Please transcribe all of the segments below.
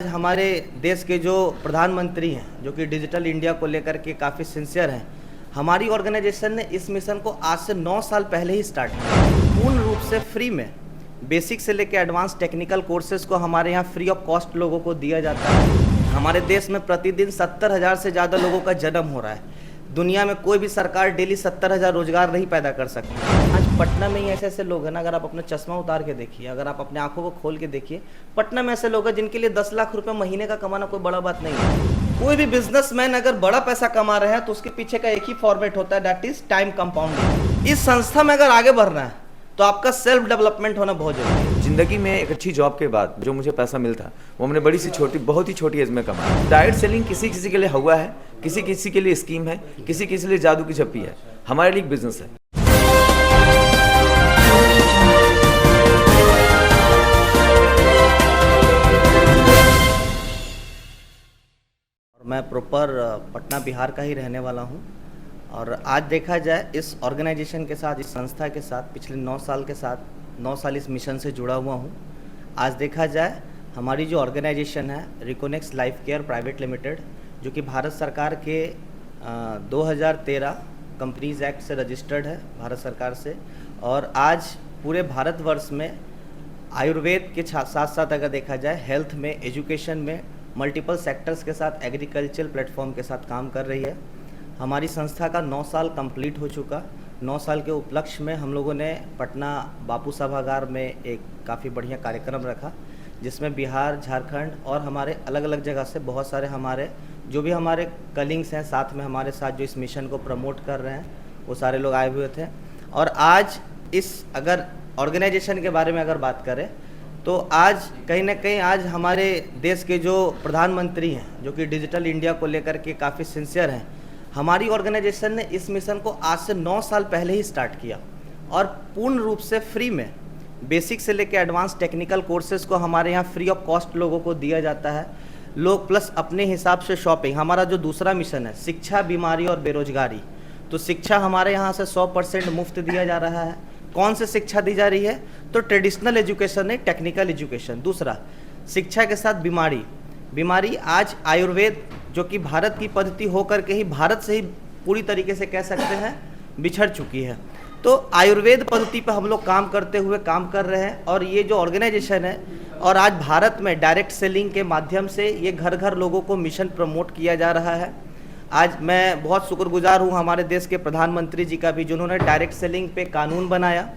हमारे देश के जो प्रधानमंत्री हैं जो कि डिजिटल इंडिया को लेकर के काफ़ी सिंसियर हैं, हमारी ऑर्गेनाइजेशन ने इस मिशन को आज से 9 साल पहले ही स्टार्ट किया। पूर्ण रूप से फ्री में बेसिक से लेकर एडवांस टेक्निकल कोर्सेज को हमारे यहाँ फ्री ऑफ कॉस्ट लोगों को दिया जाता है। हमारे देश में प्रतिदिन 70,000 से ज़्यादा लोगों का जन्म हो रहा है। दुनिया में कोई भी सरकार डेली 70,000 रोजगार नहीं पैदा कर सकती। आज पटना में ही ऐसे ऐसे लोग हैं ना, अगर आप अपना चश्मा उतार के देखिए, अगर आप अपने आंखों को खोल के देखिए, पटना में ऐसे लोग हैं जिनके लिए 10 लाख रुपए महीने का कमाना कोई बड़ा बात नहीं है। कोई भी बिजनेसमैन अगर बड़ा पैसा कमा रहे हैं तो उसके पीछे का एक ही फॉर्मेट होता है, दैट इज टाइम कंपाउंडिंग। इस संस्था में अगर आगे बढ़ना है तो आपका सेल्फ डेवलपमेंट होना बहुत जरूरी है। जिंदगी में एक अच्छी जॉब के बाद जो मुझे पैसा मिलता वो हमने बड़ी सी छोटी बहुत ही छोटी एज में कमाया। डायरेक्ट सेलिंग किसी किसी के लिए हुआ है, किसी किसी के लिए स्कीम है, किसी किसी के लिए जादू की झप्पी है। हमारे लिए एक बिजनेस है। मैं प्रॉपर पटना बिहार का ही रहने वाला हूँ और आज देखा जाए इस ऑर्गेनाइजेशन के साथ, इस संस्था के साथ पिछले 9 साल इस मिशन से जुड़ा हुआ हूँ। आज देखा जाए हमारी जो ऑर्गेनाइजेशन है रिकोनेक्स लाइफ केयर प्राइवेट लिमिटेड, जो कि भारत सरकार के 2013 कंपनीज एक्ट से रजिस्टर्ड है भारत सरकार से, और आज पूरे भारतवर्ष में आयुर्वेद के साथ साथ अगर देखा जाए हेल्थ में, एजुकेशन में, मल्टीपल सेक्टर्स के साथ, एग्रीकल्चर प्लेटफॉर्म के साथ काम कर रही है। हमारी संस्था का 9 साल कंप्लीट हो चुका। 9 साल के उपलक्ष्य में हम लोगों ने पटना बापू सभागार में एक काफ़ी बढ़िया कार्यक्रम रखा, जिसमें बिहार, झारखंड और हमारे अलग अलग जगह से बहुत सारे हमारे जो भी हमारे कलीग्स हैं साथ में हमारे साथ जो इस मिशन को प्रमोट कर रहे हैं, वो सारे लोग आए हुए थे। और आज इस अगर ऑर्गेनाइजेशन के बारे में अगर बात करें तो आज कहीं ना कहीं आज हमारे देश के जो प्रधानमंत्री हैं जो कि डिजिटल इंडिया को लेकर के काफ़ी सिंसियर हैं, हमारी ऑर्गेनाइजेशन ने इस मिशन को आज से 9 साल पहले ही स्टार्ट किया और पूर्ण रूप से फ्री में बेसिक से लेकर एडवांस टेक्निकल कोर्सेज को हमारे यहाँ फ्री ऑफ कॉस्ट लोगों को दिया जाता है। लोग प्लस अपने हिसाब से शॉपिंग। हमारा जो दूसरा मिशन है शिक्षा, बीमारी और बेरोजगारी, तो शिक्षा हमारे यहाँ से 100% मुफ्त दिया जा रहा है। कौन से शिक्षा दी जा रही है? तो ट्रेडिशनल एजुकेशन नहीं, टेक्निकल एजुकेशन। दूसरा शिक्षा के साथ बीमारी आज आयुर्वेद जो कि भारत की पद्धति होकर के ही भारत से ही पूरी तरीके से कह सकते हैं बिछड़ चुकी है, तो आयुर्वेद पद्धति पर हम लोग काम करते हुए काम कर रहे हैं। और ये जो ऑर्गेनाइजेशन है और आज भारत में डायरेक्ट सेलिंग के माध्यम से ये घर घर लोगों को मिशन प्रमोट किया जा रहा है। आज मैं बहुत शुक्रगुजार हूँ हमारे देश के प्रधानमंत्री जी का भी, जिन्होंने डायरेक्ट सेलिंग पे कानून बनाया,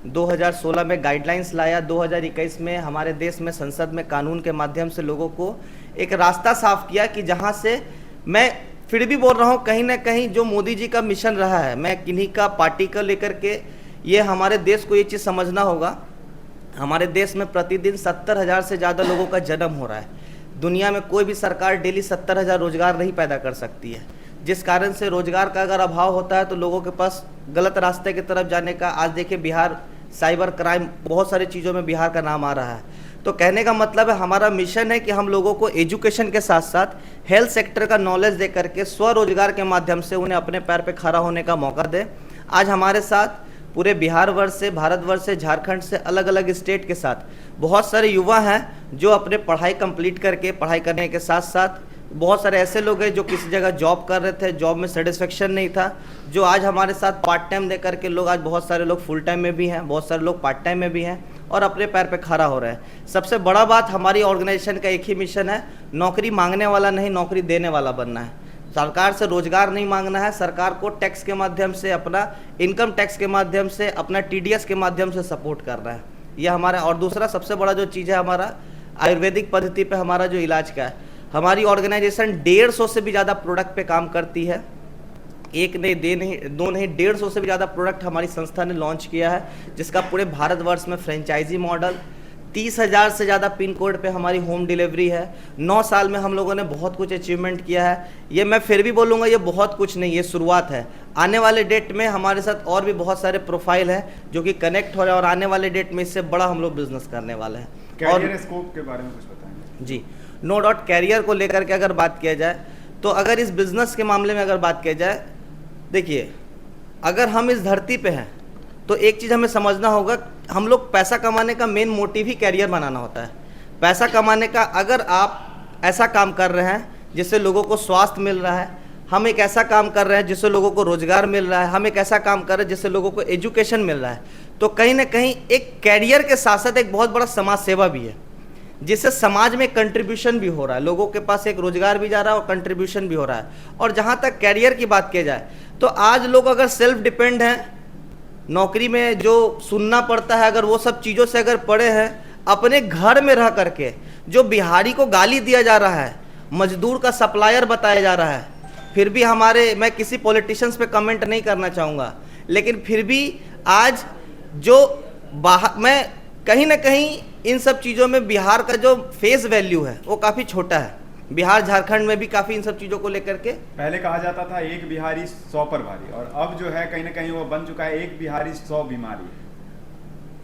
2016 में गाइडलाइंस लाया, 2021 में हमारे देश में संसद में कानून के माध्यम से लोगों को एक रास्ता साफ किया कि जहाँ से मैं फिर भी बोल रहा हूँ कहीं ना कहीं जो मोदी जी का मिशन रहा है, मैं किन्हीं का पार्टी को लेकर के, ये हमारे देश को ये चीज़ समझना होगा। हमारे देश में प्रतिदिन 70,000 से ज़्यादा लोगों का जन्म हो रहा है। दुनिया में कोई भी सरकार डेली 70,000 रोजगार नहीं पैदा कर सकती है, जिस कारण से रोजगार का अगर अभाव होता है तो लोगों के पास गलत रास्ते की तरफ जाने का, आज देखिए बिहार साइबर क्राइम, बहुत सारी चीज़ों में बिहार का नाम आ रहा है। तो कहने का मतलब है हमारा मिशन है कि हम लोगों को एजुकेशन के साथ साथ हेल्थ सेक्टर का नॉलेज दे करके स्वरोजगार के माध्यम से उन्हें अपने पैर पे खड़ा होने का मौका दें। आज हमारे साथ पूरे बिहार वर्ष से, भारतवर्ष से, झारखंड से, अलग अलग स्टेट के साथ बहुत सारे युवा हैं जो अपने पढ़ाई कंप्लीट करके, पढ़ाई करने के साथ साथ बहुत सारे ऐसे लोग हैं जो किसी जगह जॉब कर रहे थे, जॉब में सेटिस्फेक्शन नहीं था, जो आज हमारे साथ पार्ट टाइम दे करके लोग, आज बहुत सारे लोग फुल टाइम में भी हैं, बहुत सारे लोग पार्ट टाइम में भी हैं और अपने पैर पे खड़ा हो रहे हैं। सबसे बड़ा बात, हमारी ऑर्गेनाइजेशन का एक ही मिशन है, नौकरी मांगने वाला नहीं, नौकरी देने वाला बनना है। सरकार से रोजगार नहीं मांगना है, सरकार को टैक्स के माध्यम से, अपना इनकम टैक्स के माध्यम से, अपना TDS के माध्यम से सपोर्ट करना है, यह हमारा। और दूसरा सबसे बड़ा जो चीज़ है हमारा आयुर्वेदिक पद्धति पे हमारा जो इलाज का है, हमारी ऑर्गेनाइजेशन 150 से भी ज़्यादा प्रोडक्ट पे काम करती है। एक नहीं, दो नहीं, 150 से भी ज़्यादा प्रोडक्ट हमारी संस्था ने लॉन्च किया है, जिसका पूरे भारतवर्ष में फ्रेंचाइजी मॉडल, 30,000 से ज़्यादा पिन कोड पे हमारी होम डिलीवरी है। 9 साल में हम लोगों ने बहुत कुछ अचीवमेंट किया है। ये मैं फिर भी बोलूँगा ये बहुत कुछ नहीं, ये शुरुआत है। आने वाले डेट में हमारे साथ और भी बहुत सारे प्रोफाइल हैं जो कि कनेक्ट हो रहे हैं और आने वाले डेट में इससे बड़ा हम लोग बिजनेस करने वाले हैं। कैरियर स्कोप के बारे में कुछ बताएंगे? जी, नो डाउट। कैरियर को लेकर के अगर बात किया जाए तो अगर इस बिज़नेस के मामले में अगर बात किया जाए, देखिए अगर हम इस धरती पे हैं तो एक चीज़ हमें समझना होगा, हम लोग पैसा कमाने का मेन मोटिव ही कैरियर बनाना होता है। पैसा कमाने का, अगर आप ऐसा काम कर रहे हैं जिससे लोगों को स्वास्थ्य मिल रहा है, हम एक ऐसा काम कर रहे हैं जिससे लोगों को रोजगार मिल रहा है, हम एक ऐसा काम कर रहे हैं जिससे लोगों को एजुकेशन मिल रहा है। तो कहीं ना कहीं एक कैरियर के साथ साथ एक बहुत बड़ा समाज सेवा भी है, जिससे समाज में कंट्रीब्यूशन भी हो रहा है, लोगों के पास एक रोजगार भी जा रहा है और कंट्रीब्यूशन भी हो रहा है। और जहाँ तक कैरियर की बात की जाए तो आज लोग अगर सेल्फ डिपेंड हैं, नौकरी में जो सुनना पड़ता है, अगर वो सब चीज़ों से अगर पड़े हैं, अपने घर में रह करके जो बिहारी को गाली दिया जा रहा है, मजदूर का सप्लायर बताया जा रहा है, फिर भी हमारे, मैं किसी पॉलिटिशियंस पे कमेंट नहीं करना चाहूँगा, लेकिन फिर भी आज जो मैं कहीं ना कहीं इन सब चीज़ों में बिहार का जो फेस वैल्यू है वो काफ़ी छोटा है। बिहार झारखंड में भी काफ़ी इन सब चीज़ों को लेकर के पहले कहा जाता था एक बिहारी 100 पर भारी, और अब जो है कहीं ना कहीं वो बन चुका है एक बिहारी 100 बीमारी।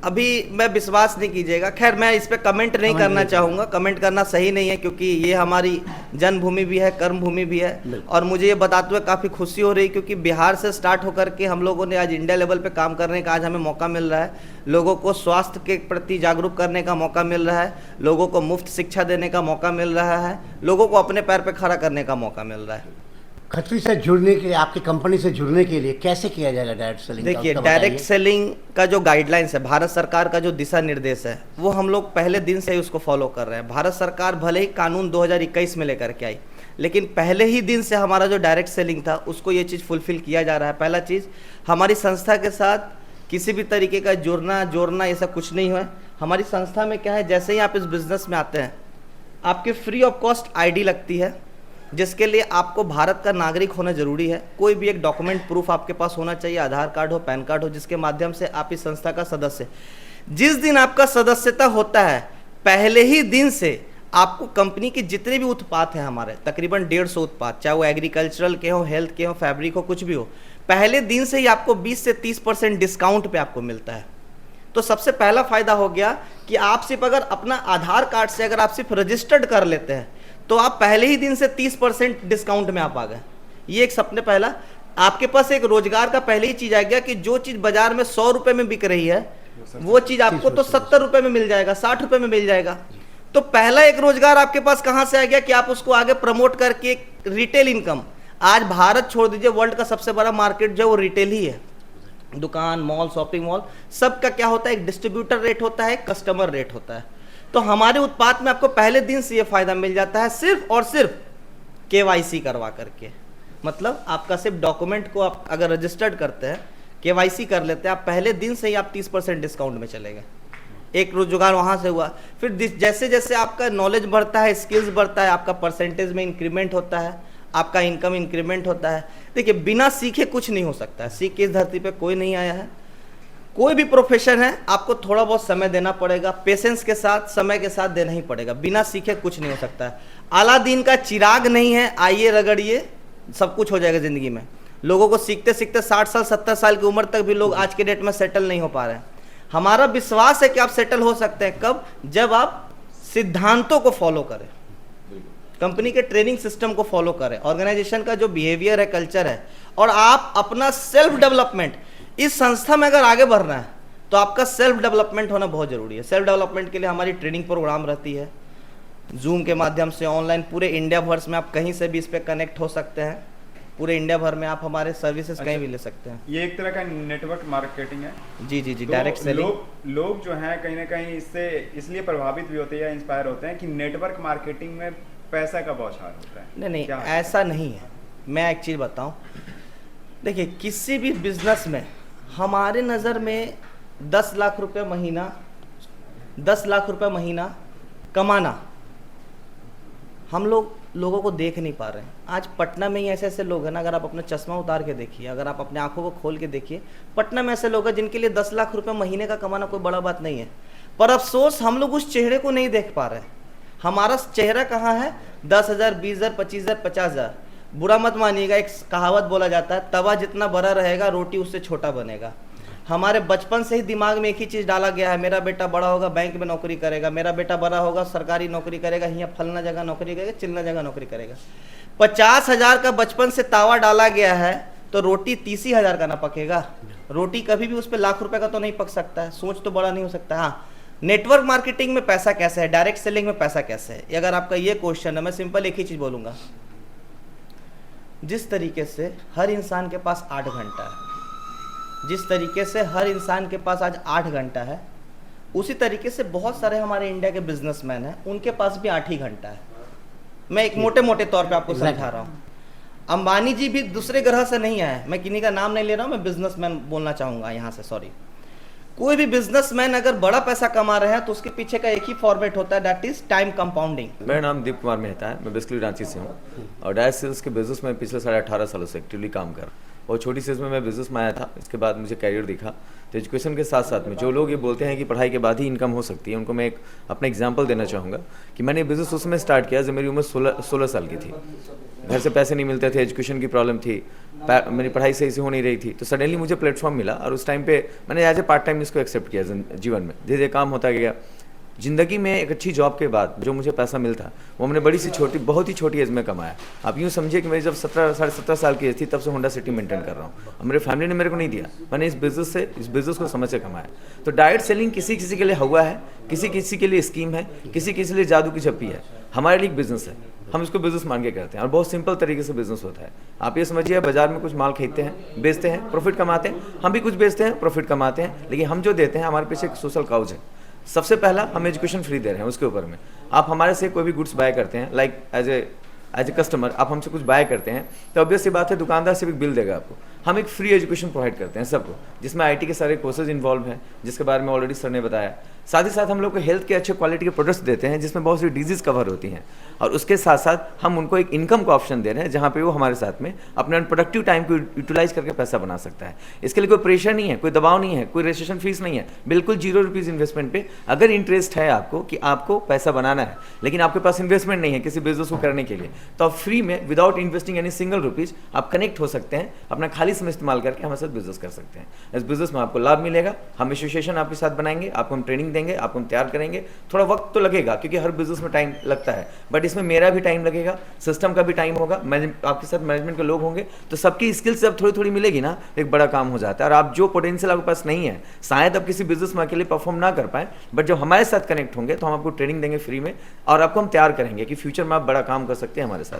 अभी मैं विश्वास नहीं कीजिएगा, खैर मैं इस पे कमेंट नहीं करना चाहूँगा, कमेंट करना सही नहीं है, क्योंकि ये हमारी जन्मभूमि भी है, कर्मभूमि भी है। और मुझे ये बताते हुए काफ़ी खुशी हो रही, क्योंकि बिहार से स्टार्ट होकर के हम लोगों ने आज इंडिया लेवल पे काम करने का आज हमें मौका मिल रहा है, लोगों को स्वास्थ्य के प्रति जागरूक करने का मौका मिल रहा है, लोगों को मुफ्त शिक्षा देने का मौका मिल रहा है, लोगों को अपने पैर पर खड़ा करने का मौका मिल रहा है। खत्री से जुड़ने के लिए, आपकी कंपनी से जुड़ने के लिए कैसे किया जाएगा डायरेक्ट सेलिंग? देखिए, डायरेक्ट सेलिंग का जो गाइडलाइंस है, भारत सरकार का जो दिशा निर्देश है, वो हम लोग पहले दिन से ही उसको फॉलो कर रहे हैं। भारत सरकार भले ही कानून 2021 में लेकर के आई, लेकिन पहले ही दिन से हमारा जो डायरेक्ट सेलिंग था उसको ये चीज़ फुलफिल किया जा रहा है। पहला चीज़, हमारी संस्था के साथ किसी भी तरीके का जोड़ना ये सब कुछ नहीं हुआ। हमारी संस्था में क्या है, जैसे ही आप इस बिज़नेस में आते हैं, आपके फ्री ऑफ कॉस्ट ID लगती है, जिसके लिए आपको भारत का नागरिक होना जरूरी है। कोई भी एक डॉक्यूमेंट प्रूफ आपके पास होना चाहिए, आधार कार्ड हो, पैन कार्ड हो, जिसके माध्यम से आप इस संस्था का सदस्य। जिस दिन आपका सदस्यता होता है, पहले ही दिन से आपको कंपनी के जितने भी उत्पाद हैं हमारे, तकरीबन 150 उत्पाद, चाहे वो एग्रीकल्चरल के हो, हेल्थ के हो, फैब्रिक हो, कुछ भी हो, पहले दिन से ही आपको 20 से 30% डिस्काउंट पे आपको मिलता है। तो सबसे पहला फायदा हो गया कि आप सिर्फ अगर अपना आधार कार्ड से अगर आप सिर्फ रजिस्टर्ड कर लेते हैं तो आप पहले ही दिन से 30% डिस्काउंट में आप आ गए। ये एक सबसे पहला, आपके पास एक रोजगार का पहले ही चीज आ गया कि जो चीज बाजार में 100 रुपए में बिक रही है वो चीज आपको तो 70 रुपए में मिल जाएगा, 60 रुपए में मिल जाएगा। तो पहला एक रोजगार आपके पास कहां से आ गया कि आप उसको आगे प्रमोट करके रिटेल इनकम। आज भारत छोड़ दीजिए, वर्ल्ड का सबसे बड़ा मार्केट जो है वो रिटेल ही है। दुकान, मॉल, शॉपिंग मॉल, सबका क्या होता है, एक डिस्ट्रीब्यूटर रेट होता है, कस्टमर रेट होता है। तो हमारे उत्पाद में आपको पहले दिन से ये फायदा मिल जाता है, सिर्फ और सिर्फ KYC करवा करके। मतलब आपका सिर्फ डॉक्यूमेंट को आप अगर रजिस्टर्ड करते हैं, KYC कर लेते हैं, आप पहले दिन से ही आप 30% डिस्काउंट में चले गए। एक रोजगार वहां से हुआ। फिर जैसे जैसे आपका नॉलेज बढ़ता है, स्किल्स बढ़ता है, आपका परसेंटेज में इंक्रीमेंट होता है, आपका इनकम इंक्रीमेंट होता है। देखिए, बिना सीखे कुछ नहीं हो सकता है। सीख के इस धरती पे कोई नहीं आया है। कोई भी प्रोफेशन है, आपको थोड़ा बहुत समय देना पड़ेगा, पेशेंस के साथ, समय के साथ देना ही पड़ेगा। बिना सीखे कुछ नहीं हो सकता है। अलादीन का चिराग नहीं है, आइए रगड़िए, सब कुछ हो जाएगा जिंदगी में। लोगों को सीखते सीखते 60 साल 70 साल की उम्र तक भी लोग आज के डेट में सेटल नहीं हो पा रहे हैं। हमारा विश्वास है कि आप सेटल हो सकते हैं। कब? जब आप सिद्धांतों को फॉलो करें, कंपनी के ट्रेनिंग सिस्टम को फॉलो करें, ऑर्गेनाइजेशन का जो बिहेवियर है, कल्चर है, और आप अपना सेल्फ डेवलपमेंट, इस संस्था में अगर आगे बढ़ना है तो आपका सेल्फ डेवलपमेंट होना बहुत जरूरी है। सेल्फ डेवलपमेंट के लिए हमारी ट्रेनिंग प्रोग्राम रहती है, जूम के माध्यम से, ऑनलाइन, पूरे इंडिया भर में आप कहीं से भी इस पे कनेक्ट हो सकते हैं। पूरे इंडिया भर में आप हमारे सर्विसेज कहीं भी ले सकते हैं। ये एक तरह का नेटवर्क मार्केटिंग है। जी जी जी, तो डायरेक्ट सेलिंग। लोग जो हैं कहीं ना कहीं इससे इसलिए प्रभावित भी होते हैं या इंस्पायर होते हैं कि नेटवर्क मार्केटिंग में पैसा का बौछार होता है। नहीं, ऐसा नहीं है। मैं एक चीज़ बताऊं, देखिए, किसी भी बिजनेस में हमारे नज़र में 10 लाख रुपए महीना, 10 लाख रुपए महीना कमाना, हम लोगों को देख नहीं पा रहे हैं। आज पटना में ही ऐसे ऐसे लोग हैं ना, अगर आप अपना चश्मा उतार के देखिए, अगर आप अपने आंखों को खोल के देखिए, पटना में ऐसे लोग हैं जिनके लिए 10 लाख रुपए महीने का कमाना कोई बड़ा बात नहीं है। पर अफसोस हम लोग उस चेहरे को नहीं देख पा रहे हैं। हमारा चेहरा कहाँ है? 10,000, 20,000, 25,000, 50,000। बुरा मत मानिएगा, एक कहावत बोला जाता है, तवा जितना बड़ा रहेगा रोटी उससे छोटा बनेगा। हमारे बचपन से ही दिमाग में एक ही चीज़ डाला गया है, मेरा बेटा बड़ा होगा बैंक में नौकरी करेगा, मेरा बेटा बड़ा होगा सरकारी नौकरी करेगा, यहाँ फलना जगह नौकरी करेगा, चिलना जगह नौकरी करेगा। 50,000 का बचपन से तावा डाला गया है तो रोटी 30,000 का ना पकेगा। रोटी कभी भी उस पर लाख रुपए का तो नहीं पक सकता है, सोच तो बड़ा नहीं हो सकता। हाँ, नेटवर्क मार्केटिंग में पैसा कैसे है, डायरेक्ट सेलिंग में पैसा कैसे है, ये अगर आपका ये क्वेश्चन है, मैं सिंपल एक ही चीज़ बोलूँगा। जिस तरीके से हर इंसान के पास 8 घंटा है, जिस तरीके से हर इंसान के पास आज 8 घंटा है, उसी तरीके से बहुत सारे हमारे इंडिया के बिजनेसमैन हैं, उनके पास भी 8 ही घंटा है। मैं एक मोटे मोटे तौर पे आपको समझा रहा हूँ। अंबानी जी भी दूसरे ग्रह से नहीं आए, मैं किन्हीं का नाम नहीं ले रहा हूँ, मैं बिजनेसमैन बोलना चाहूँगा यहाँ से, सॉरी। कोई भी बिजनेसमैन अगर बड़ा पैसा कमा रहे हैं तो उसके पीछे का एक ही फॉर्मेट होता है, दैट इज टाइम कंपाउंडिंग। मेरा नाम दीप कुमार मेहता है, मैं बेसिकली रांची से हूँ और डायरेक्ट सेल्स के बिजनेस में पिछले 18.5 सालों से एक्टिवली काम कर रहा हूँ। और छोटी सी में मैं बिजनेस में आया था, इसके बाद मुझे कैरियर दिखा। तो एजुकेशन के साथ साथ में जो लोग ये बोलते हैं कि पढ़ाई के बाद ही इनकम हो सकती है, उनको मैं एक अपना एग्जांपल देना चाहूँगा कि मैंने बिजनेस उस समय स्टार्ट किया जब मेरी उम्र 16 साल की थी। घर से पैसे नहीं मिलते थे, एजुकेशन की प्रॉब्लम थी, मेरी पढ़ाई सही से हो नहीं रही थी। तो सडनली मुझे प्लेटफॉर्म मिला और उस टाइम पे मैंने एज ए पार्ट टाइम इसको एक्सेप्ट किया जीवन में। धीरे धीरे काम होता गया। ज़िंदगी में एक अच्छी जॉब के बाद जो मुझे पैसा मिलता वो मैंने बहुत ही छोटी एज में कमाया। आप यूँ समझिए कि मेरी जब 17 साल की एज थी तब से होंडा सिटी मेंटेन कर रहा हूँ और मेरे फैमिली ने मेरे को नहीं दिया, मैंने इस बिज़नेस को समझ से कमाया। तो डायरेक्ट सेलिंग किसी किसी के लिए हुआ है, किसी किसी के लिए स्कीम है, किसी किसी के लिए जादू की झप्पी है। हमारे लिए बिजनेस है, हम इसको बिजनेस मान के करते हैं और बहुत सिंपल तरीके से बिजनेस होता है। आप ये समझिए, बाजार में कुछ माल खरीदते हैं, बेचते हैं, प्रॉफिट कमाते हैं। हम भी कुछ बेचते हैं, प्रॉफिट कमाते हैं, लेकिन हम जो देते हैं हमारे पीछे एक सोशल काउज है। सबसे पहला हम एजुकेशन फ्री दे रहे हैं, उसके ऊपर में आप हमारे से कोई भी गुड्स बाय करते हैं, लाइक एज ए कस्टमर आप हमसे कुछ बाय करते हैं, तो ऑब्वियस सी बात है दुकानदार सिर्फ एक बिल देगा आपको। हम एक फ्री एजुकेशन प्रोवाइड करते हैं सबको, जिसमें आईटी के सारे कोर्सेज इन्वॉल्व हैं, जिसके बारे में ऑलरेडी सर ने बताया। साथ ही साथ हम लोग को हेल्थ के अच्छे क्वालिटी के प्रोडक्ट्स देते हैं, जिसमें बहुत सी डिजीज़ कवर होती हैं, और उसके साथ साथ हम उनको एक इनकम का ऑप्शन दे रहे हैं, जहाँ पे वो हमारे साथ में अपने अनप्रोडक्टिव टाइम को यूटिलाइज करके पैसा बना सकता है। इसके लिए कोई प्रेशर नहीं है, कोई दबाव नहीं है, कोई रजिस्ट्रेशन फीस नहीं है, बिल्कुल 0 रुपीज़ इन्वेस्टमेंट पे। अगर इंटरेस्ट है आपको कि आपको पैसा बनाना है लेकिन आपके पास इन्वेस्टमेंट नहीं है किसी बिजनेस को करने के लिए, तो आप फ्री में without investing any single rupees आप कनेक्ट हो सकते हैं, अपना खाली समय इस्तेमाल करके हमारे साथ बिजनेस कर सकते हैं। इस बिजनेस में आपको लाभ मिलेगा, हम एसोसिएशन आपके साथ बनाएंगे, आपको हम ट्रेनिंग देंगे, आपको हम तैयार करेंगे। थोड़ा वक्त तो लगेगा क्योंकि हर बिजनेस में टाइम लगता है, बट इसमें मेरा भी टाइम लगेगा, सिस्टम का भी टाइम होगा, आपके साथ मैनेजमेंट के लोग होंगे, तो सबकी स्किल्स जब थोड़ी थोड़ी मिलेगी ना, एक बड़ा काम हो जाता है। और आप जो पोटेंशियल आपके पास नहीं है, शायद आप किसी बिजनेस में अकेले परफॉर्म ना कर पाए, बट जब हमारे साथ कनेक्ट होंगे तो हम आपको ट्रेनिंग देंगे फ्री में और आपको हम तैयार करेंगे कि फ्यूचर में आप बड़ा काम कर सकते हैं हमारे साथ।